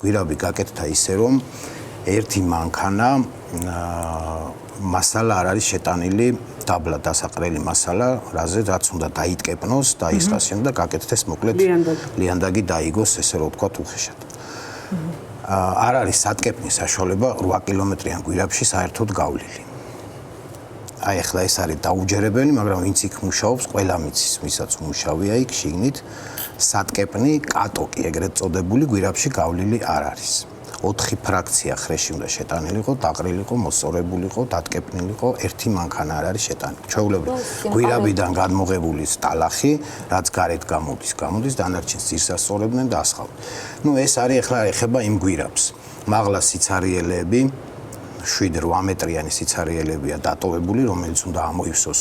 გვირაბი გაკეთდა ისე რომ ერთი მანქანა მასალა არ არის შეტანილი დაბლა დასაყრელი მასალა, რაც უნდა დაიტკეპნოს, დაისხასიონ და გაკეთდეს მოკლედ ლიანდაგი დაიგოს, ესე რომ ვთქვათ, უხეშად. არ არის სატკეპნის საშუალება 8 კილომეტრიან გვირაბში საერთოდ გავლილი. აი ახლა ეს არის დაუჯერებელი, მაგრამ ვინც იქ მუშაობს, ყველა მიცის, ვისაც უმუშავია იქ შიგნით, სატკეპნი კატოკი ეგრეთ წოდებული გვირაბში გავლილი არ არის. 4 ფრაქცია ხრეში უნდა შეტანილიყო, დაყრილიყო, მოსწორებულიყო, დატკეპნილიყო, ერთი მანქანა არ არის შეტანილი. ჩვეულებრივ გვირაბიდან გადმოღებული სტალახი, რაც გარეთ გამოდის, დანარჩენს ძირს ასწორებდნენ და ასხავდნენ. ნუ ეს არის ახლა ეხება იმ გვირაბს. მაღლა სიცარიელეები 7-8 მეტრიანი სიცარიელებია დატოვებული, რომელიც უნდა ამოივსოს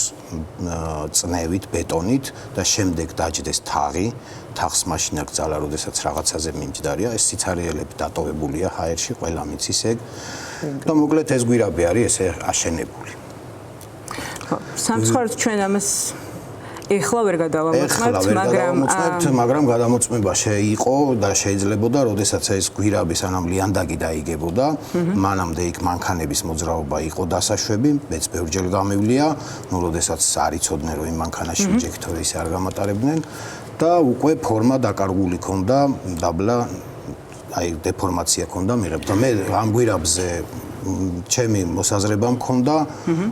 წნევით, ბეტონით და შემდეგ დაჯდეს თაღი. თაღს მაშინ აქ ძალა, როდესაც რაღაცაზე მიმჯდარია, ეს სიცარიელები დატოვებულია ჰაერში, ყველა მიცის ეგ. და მოკლედ ეს გვირაბი არის ესე აშენებული. სამწუხაროდ ჩვენ ამას ეხლა ვერ გადავამოწმებთ, მაგრამ გადამოწმება იყო და შეიძლებოდა, როდესაც ეს გვირაბი სანამ ლიანდაგი დაიგებოდა, მანამდე იქ მანქანების მოძრაობა იყო დასაშვები, მეც ბევრჯერ გამივლია, ნუ როდესაც არ იცოდნენ, რომ იმ მანქანაში ინჟექტორი ისე არ გამატარებდნენ და უკვე ფორმა დაკარგული ქონდა, დაბლა აი დეფორმაცია ქონდა მიღებ და მე ამ გვირაბზე ჩემი მოსაზრება მქონდა,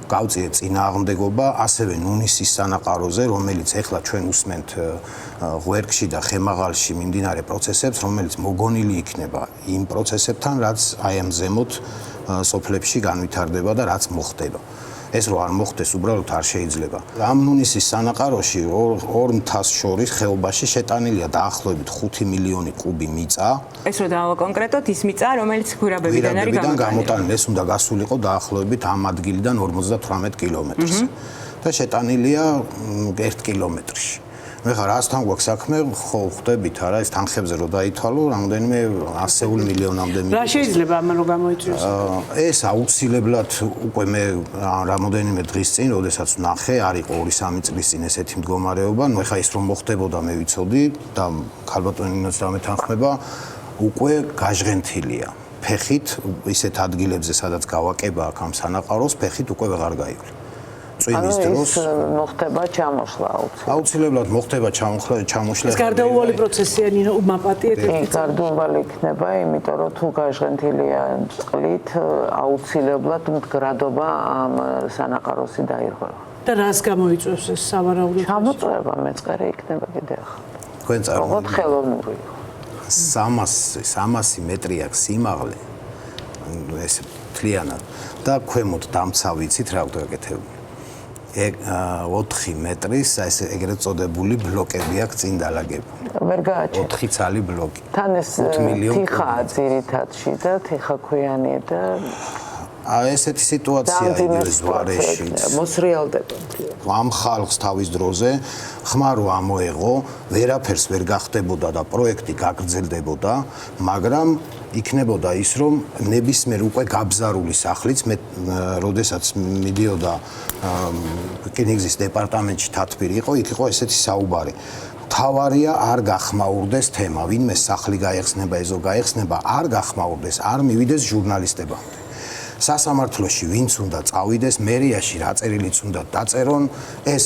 გავწიე წინააღმდეგობა ასევე ნუნისის სანაყაროზე, რომელიც ეხლა ჩვენ უსმენთ ღვერქში და ხემაღალში მიმდინარე პროცესებს, რომელიც მოგონილი იქნება იმ პროცესებთან, რაც აი ამ ზემოთ სოფლებში განვითარდება და რაც მოხდება. ეს რო არ მოხდეს, უბრალოდ არ შეიძლება. ამ ნუნისის სანაყაროში ორ მთას შორის ხეობაში შეტანილია დაახლოებით 5 მილიონი კუბი მიწა. ეს რო დავაკონკრეტოთ, ის მიწა, რომელიც გვირაბებიდან არის გამოტანილი, ეს უნდა გასულიყო დაახლოებით ამ ადგილიდან 58 კილომეტრზე. და შეტანილია 1 კილომეტრში. მე ხარ რასთან გვაქვს საქმე, ხო ხვდებით არა, ეს თანხებზე რო დაითვალო, რამდენიმე 100 მილიონამდე მიწა. რა შეიძლება ამან რო გამოიწვიოს? ეს აუცილებლად უკვე მე რამოდენიმე დღის წინ, როდესაც ვნახე, არ იყო 2-3 წლის წინ ესეთი მდგომარეობა, ნუ ეხა ის რომ მოხდებოდა მე ვიცოდი და ქალბატონინოც დამეთანხმება, უკვე გაჟღენთილია. ფეხით ისეთ ადგილებზე, სადაც გავაკება აქ ამ სანაყაროს, ფეხით უკვე ვეღარ გაივლი. წვიმის დროს მოხდება ჩამოშლა აუცილებლად მოხდება ჩამოშლა. ეს გარდაუვალი პროცესია ნინო მაპატიეთ. გარდაუვალი იქნება, იმიტომ რომ თუ გაჟღენთილია წყლით, აუცილებლად მდგრადობა ამ სანაყაროსი დაირღვევა. და რას გამოიწვევს ეს სავარაუდოდ? ჩამოწვევა მეწყერი იქნება კიდე ახლა. თქვენ როგორც ხელოვნური. 300 მეტრი აქვს სიმაღლე. ეს თლიანად და ქვემოთ დამცავიცით რა გაკეთებული. 4 მეტრის ეს ეგრეთ წოდებული ბლოკები აქვს წინ დალაგებული. ვერ გააჩერე. 4 ცალი ბლოკი. თან ეს თიხაა ძირითადში და თიხაქვიანი და ესეთი სიტუაცია იგივე ზვარეში. მოსრიალდება. ამ ხალხს თავის დროზე ხმარო ამოეღო, ვერაფერს ვერ გახდებოდა და პროექტი გაგრძელდებოდა, მაგრამ იქნებოდა ის, რომ ნებისმიერ უკვე გაბზარული სახლიც მე როდესაც მიდიოდა რკინიგზის დეპარტამენტში თათბირი იყო, იქ იყო ესეთი საუბარი. თავარია არ გახმაურდეს თემა, ვინმე სახლი გაიხსნება, ეზო გაიხსნება, არ გახმაურდეს, არ მივიდეს ჟურნალისტებამდე. სასამართლოში ვინც უნდა წავიდეს, მერიაში რა წერილიც უნდა დაწერონ, ეს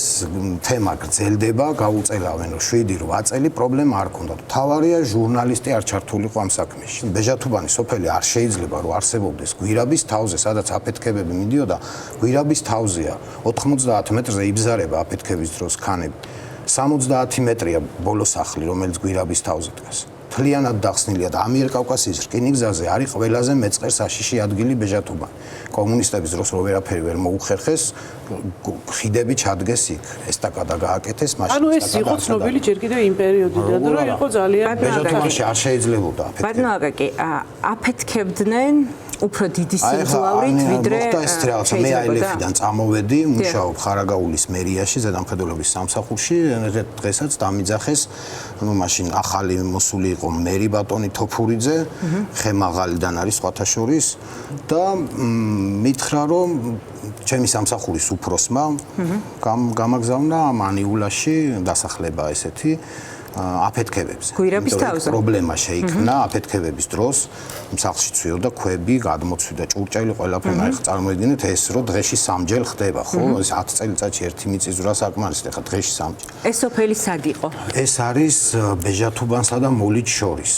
თემა გრძელდება, გაუწელავენ 7-8 წელი, პრობლემა არ ქონდა. თავარია ჟურნალისტი არ ჩართულიყო ამ საქმეში. ბეჟათუბანი სოფელი არ შეიძლება რომ არსებობდეს გვირაბის თავზე, სადაც აფეთქებები მიდიოდა, გვირაბის თავზეა 90 მეტრზე იბზარება აფეთქების დროს ქანები. 70 მეტრია ბოლო სახლი, რომელიც გვირაბის თავზე დგას. მთლიანად დახსნილია და ამიერკავკასიის რკინიგზაზე არის ყველაზე მეწყერ საშიში ადგილი ბეჟათუბანი. კომუნისტების დროს რო ვერაფერი ვერ მოუხერხეს, ხიდები ჩადგეს იქ, ესტაკადა გააკეთეს, მაშინ ანუ ეს იყო ცნობილი ჯერ კიდევ იმ პერიოდიდან, რომ იყო ძალიან ბეჟათუბანში არ შეიძლებოდა აფეთქება. ბატონო აკაკი, აფეთქებდნენ უფრო დიდი სიმძლავრით, ვიდრე მე აილეფიდან წამოვედი, მუშაობ ხარაგაულის მერიაში, ზედამხედველობის სამსახურში, დღესაც დამიძახეს, ну მაშინ ახალი მოსული იყო მერი ბატონი თოფურიძე, ხემაღალიდან არის სხვათა შორის და მითხრა რომ ჩემი სამსახურის უფროსმა გამაგზავნა მანიულაში დასახლება ესეთი აფეთქებებზე. გვირაბის თავზე. პრობლემა შეიქმნა აფეთქებების დროს, სახლში ცვიოდა ქვები, გადმოცვიდა ჭურჭელი, ყველაფერი. აი წარმოიდგინეთ ეს რო დღეში 3 ხდება, ხო? ეს 10 წელიწადში ერთი მიწისძვრა საკმარისია, ხა დღეში 3. ეს სოფელი სად იყო? ეს არის ბეჟათუბანსა და მოლით შორის.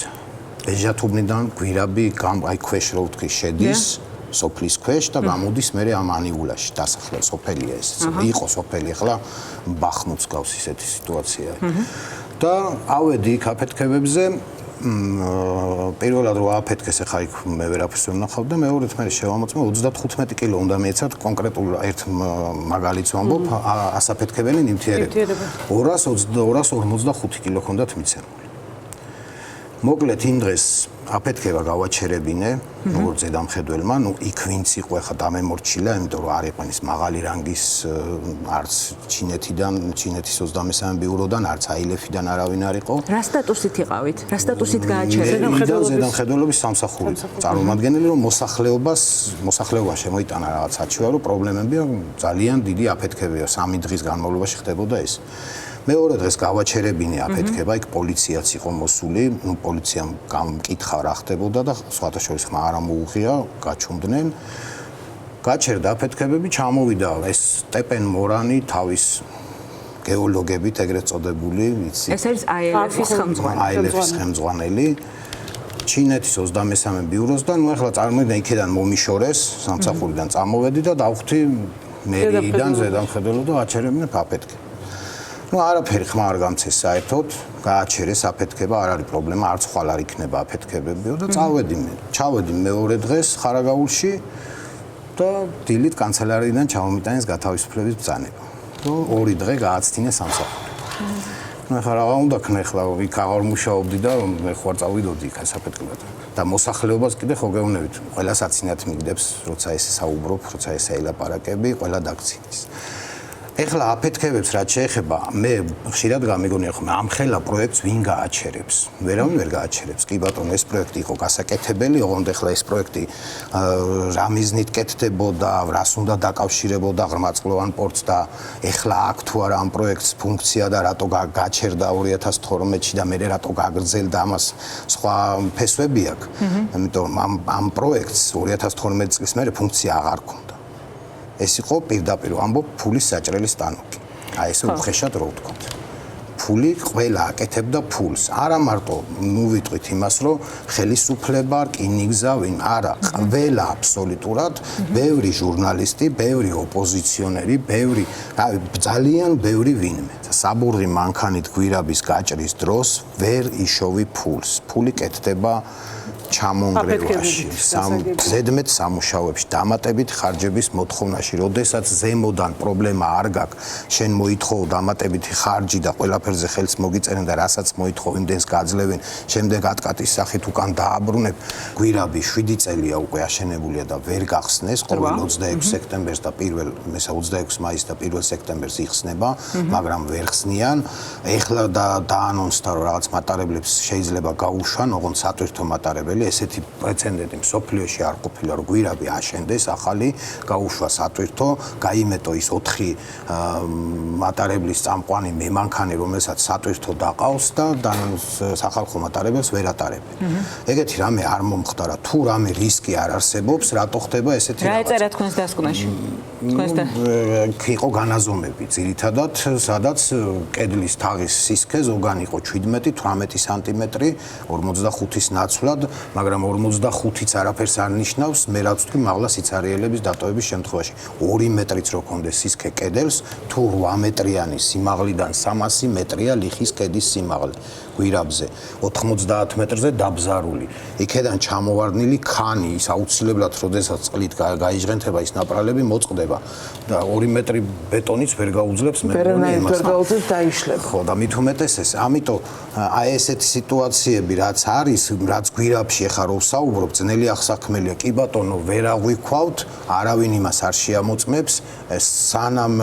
ბეჟათუბნიდან გვირაბი აი ქვეშ რო ვთქვი შედის სოფლის ქვეშ და გამოდის მე ამ ანიულაში დასახლება სოფელია ეს. იყო სოფელი, ახლა ბახმუთს გავს ისეთი სიტუაცია. და ავედი იქ აფეთქებებზე პირველად რო აფეთქეს ახლა იქ მე ვერაფერს ვერ ვნახავ და მეორედ მე შევამოწმე 35 კილო უნდა მიეცათ კონკრეტულ ერთ მაგალითს ვამბობ ასაფეთქებელი ნივთიერება 245 კილო ჰქონდათ მიცემული. მოკლედ იმ დღეს აფეთქება გავაჩერებინე როგორც ზედამხედველმა, ნუ იქ ვინც იყო ახლა დამემორჩილა, იმიტომ რომ არ იყვნენ ის მაღალი რანგის არც ჩინეთიდან, ჩინეთის 23 ბიუროდან, არც აილეფიდან არავინ არ იყო. რა სტატუსით იყავით? რა სტატუსით გააჩერეთ? ზედამხედველობის სამსახური წარმომადგენელი, რომ მოსახლეობა შემოიტანა რაღაც საჩივარო პრობლემებია, ძალიან დიდი აფეთქებია, 3 დღის განმავლობაში ხდებოდა ეს. მეორე დღეს გავაჩერებინე აფეთქება, იქ პოლიციაც იყო მოსული, ნუ პოლიციამ გამკითხა რა ხდებოდა და სხვათა შორის ხმა არ მოუღია, გაჩუმდნენ. გაჩერდა აფეთქებები, ჩამოვიდა ეს სტეპენ მორანი თავის გეოლოგებით ეგრეთ წოდებული, ვიცი. ეს არის აილეფის ხელმძღვანელი. აილეფის ხელმძღვანელი. ჩინეთის 23 ბიუროს და ნუ ახლა წარმოიდგინე იქიდან მომიშორეს, სამსახურიდან წამოვედი და დავხვდი მერიიდან ზედამხედველო და აჩერებინე აფეთქება. ნუ არაფერი ხმა არ გამცეს საერთოდ, გააჩერეს აფეთქება, არ არის პრობლემა, არც ხვალ არ იქნება აფეთქებებიო და ჩავედი მეორე დღეს ხარაგაულში და დილით კანცელარიიდან ჩამომიტანეს გათავისუფლების ბრძანება. და 2 დღე გააცდინეს სამსახური. ნუ ახლა რა უნდა ქნა ახლა იქ აღარ მუშაობდი და მე ხوار წავიდოდი იქ საფეთქებად. და მოსახლეობას კიდე ხო გეუბნებით, ყველა საცინათ მიგდებს, როცა ესე საუბრობ, როცა ესე ელაპარაკები, ყველა დაგცინის. ეხლა აფეთქებებს რაც შეეხება, მე ხშირად გამიგონია ხომ ამ ხელა პროექტს ვინ გააჩერებს? ვერავინ ვერ გააჩერებს. კი ბატონო, ეს პროექტი იყო გასაკეთებელი, ოღონდ ეხლა ეს პროექტი რა მიზნით კეთდებოდა, რას უნდა დაკავშირებოდა ღრმაწყლოვან პორტს და ეხლა აქ თუ არა ამ პროექტს ფუნქცია და რატო გაჩერდა 2012-ში და მე რატო გაგრძელდა ამას სხვა ფესვები აქვს. ამიტომ ამ პროექტს 2012 წლის მერე ფუნქცია აღარ ჰქონდა. ეს იყო პირდაპირ ამბობ ფულის საჭრელი სტანოკი. აი ესე უხეშად რო ვთქვათ. ფული ყველა აკეთებდა ფულს. არა მარტო ნუ ვიტყვით იმას, რომ ხელისუფლება, რკინიგზა, ვინ არა, ყველა აბსოლუტურად, ბევრი ჟურნალისტი, ბევრი ოპოზიციონერი, ბევრი, ძალიან ბევრი ვინმე. საბურღი მანქანით გვირაბის გაჭრის დროს ვერ იშოვი ფულს. ფული კეთდება ჩამონგრევაში, ზედმეტ სამუშაოებში, დამატებით ხარჯების მოთხოვნაში, როდესაც ზემოდან პრობლემა არ გაქვს, შენ მოითხოვ დამატებითი ხარჯი და ყველაფერზე ხელს მოგიწერენ და რასაც მოითხოვ, იმდენს გაძლევენ, შემდეგ ატკატის სახით უკან დააბრუნებ. გვირაბი 7 წელია უკვე აშენებულია და ვერ გახსნეს, ყოველ 26 სექტემბერს და 26 მაისს და 1 სექტემბერს იხსნება, მაგრამ ვერ ხსნიან. ეხლა დაანონსდა, რომ რაღაც მატარებლებს შეიძლება გაუშვან, ოღონდ სატვირთო მატარებლები ესეთი პრეცედენტი მსოფლიოში არ ყოფილა, რომ გვირაბი აშენდეს ახალი, გაუშვა სატვირთო, გაიმეტო ის 4 მატარებლის წამყვანი მემანქანე, რომელსაც სატვირთო დაყავს და სახალხო მატარებელს ვერ ატარებენ. ეგეთი რამე არ მომხდარა, თუ რამე რისკი არ არსებობს, რატო ხდება ესეთი რა ეწერა თქვენს დასკვნაში? იყო განაზომები ძირითადად, სადაც კედლის თაღის სისქე ზოგან იყო 17-18 სანტიმეტრი, 45-ის ნაცვლად, მაგრამ 45-იც არაფერს არ ნიშნავს, მე რაც ვთქვი, მაღლა სიცარიელების დატოვების შემთხვევაში. 2 მეტრიც რო კონდეს სისქე კედელს, თუ 8 მეტრიანი სიმაღლიდან 300 მეტრია ლიხის კედის სიმაღლე გვირაბზე, 90 მეტრზე დაბზარული. იქედან ჩამოვარდნილი ქანი, ის აუცილებლად, როდესაც წყლით გაიჟღენთება ის ნაპრალები მოწყდება და 2 მეტრი ბეტონიც ვერ გაუძლებს მე მგონი იმას. ვერ გაუძლებს დაიშლება. ხო და მით უმეტეს ეს, ამიტომ აი ესეთი სიტუაციები რაც არის, რაც გვირაბში პროექტში ეხლა რო ვსაუბრობ, ძნელი აღსაქმელია. კი ბატონო, ვერ აღვიქვავთ, არავინ იმას არ შეამოწმებს, სანამ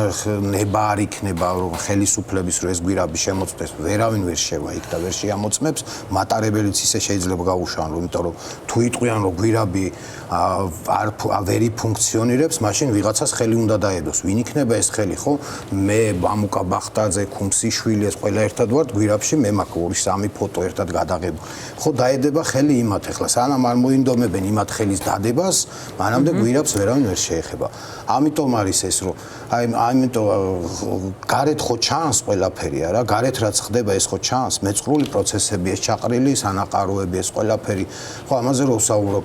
ნება არ იქნება ხელისუფლების რო ეს გვირაბი შემოწმდეს, ვერავინ ვერ შევა იქ და ვერ შეამოწმებს, მატარებელიც ისე შეიძლება გაუშვან, იმიტომ რომ თუ იტყვიან რომ გვირაბი ვერ ფუნქციონირებს, მაშინ ვიღაცას ხელი უნდა დაედოს. ვინ იქნება ეს ხელი, ხო? მე ბამუკა ბახტაძე, ქუმსიშვილი, ეს ყველა ერთად ვართ გვირაბში, მე მაქვს 2-3 ფოტო ერთად გადაღებული. ხო, დაედება ხელი იმათ ახლა, სანამ არ მოინდომებენ იმათ ხელის დადებას, მანამდე გვირაბს ვერავინ ვერ შეეხება. ამიტომ არის ეს, რომ ამიტომ გარეთ ხო ჩანს ყველაფერი არა, გარეთ რაც ხდება ეს ხო ჩანს, მეწყრული პროცესები, ეს ჩაყრილი სანაყაროები, ეს ყველაფერი. ხო, ამაზე რო ვსაუბრობ,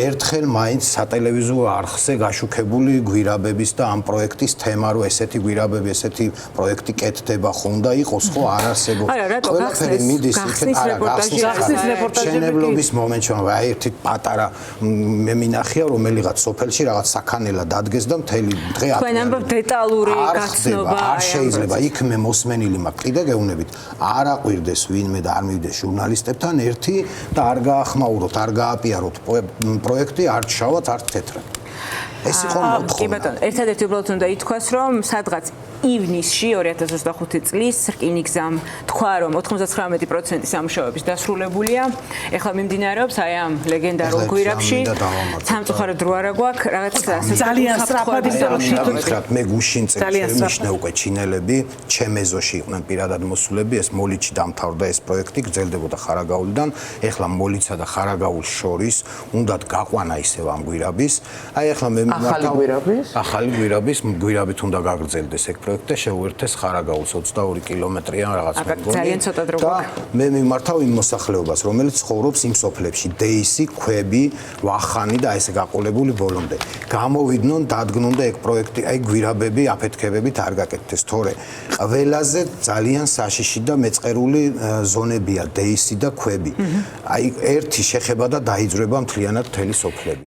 ერთხელ მაინც სატელევიზიო არხზე გაშუქებული გვირაბების და ამ პროექტის თემა, რომ ესეთი გვირაბები, ესეთი პროექტი კეთდება, ხო უნდა იყოს, ხო, არ არსებობს. ყველაფერი მიდის იქეთ, არა, გახსნის რეპორტაჟების მომენტში, აი ერთი პატარა მე მინახია, რომელიღაც სოფელში რაღაც საქანელა დადგეს და მთელი დღე ატყია. თქვენ ამბობთ დეტალური გაცნობა, არ შეიძლება იქ მე მოსმენილი მაქვს კიდე გეუბნებით, არ აყვირდეს ვინმე და არ მივიდეს ჟურნალისტებთან ერთი და არ გაახმაუროთ, არ გააპიაროთ პროექტი, არ ჩავათ, არ თეთრად. ეს იყო მოთხოვნა. კი ბატონო, ერთადერთი უბრალოდ უნდა ითქვას, რომ სადღაც ივნისში 2025 წლის რკინიგზამ თქვა, რომ 99% სამუშაოების დასრულებულია. ეხლა მიმდინარეობს აი ამ ლეგენდარულ გვირაბში. სამწუხაროდ დრო არა გვაქვს, რაღაც ძალიან სწრაფად ისე მე გუშინ წელიწადში უკვე ჩინელები, ჩემეზოში იყვნენ პირადად მოსულები, ეს მოლიჩი დამთავრდა ეს პროექტი, გრძელდებოდა ხარაგაულიდან. ეხლა მოლიცსა და ხარაგაულს შორის უნდათ გაყვანა ისევ ამ გვირაბის. აი ეხლა მე ახალი გვირაბით უნდა გაგრძელდეს ეგ პროექტი და შეუერთდეს ხარაგაულს 22 კილომეტრიან რაღაც მეგონი. ძალიან ცოტა დრო გვაქვს. მე მიმართავ იმ მოსახლეობას, რომელიც ცხოვრობს იმ სოფლებში, დეისი, ქვები, ვახანი და ესე გაყოლებული ბოლომდე. გამოვიდნენ, დადგნენ და ეგ პროექტი, აი გვირაბები, აფეთქებებით არ გაკეთდეს, თორე ყველაზე ძალიან საშიში და მეწყერული ზონებია დეისი და ქვები. აი ერთი შეხება და დაიძრება მთლიანად მთელი სოფლები.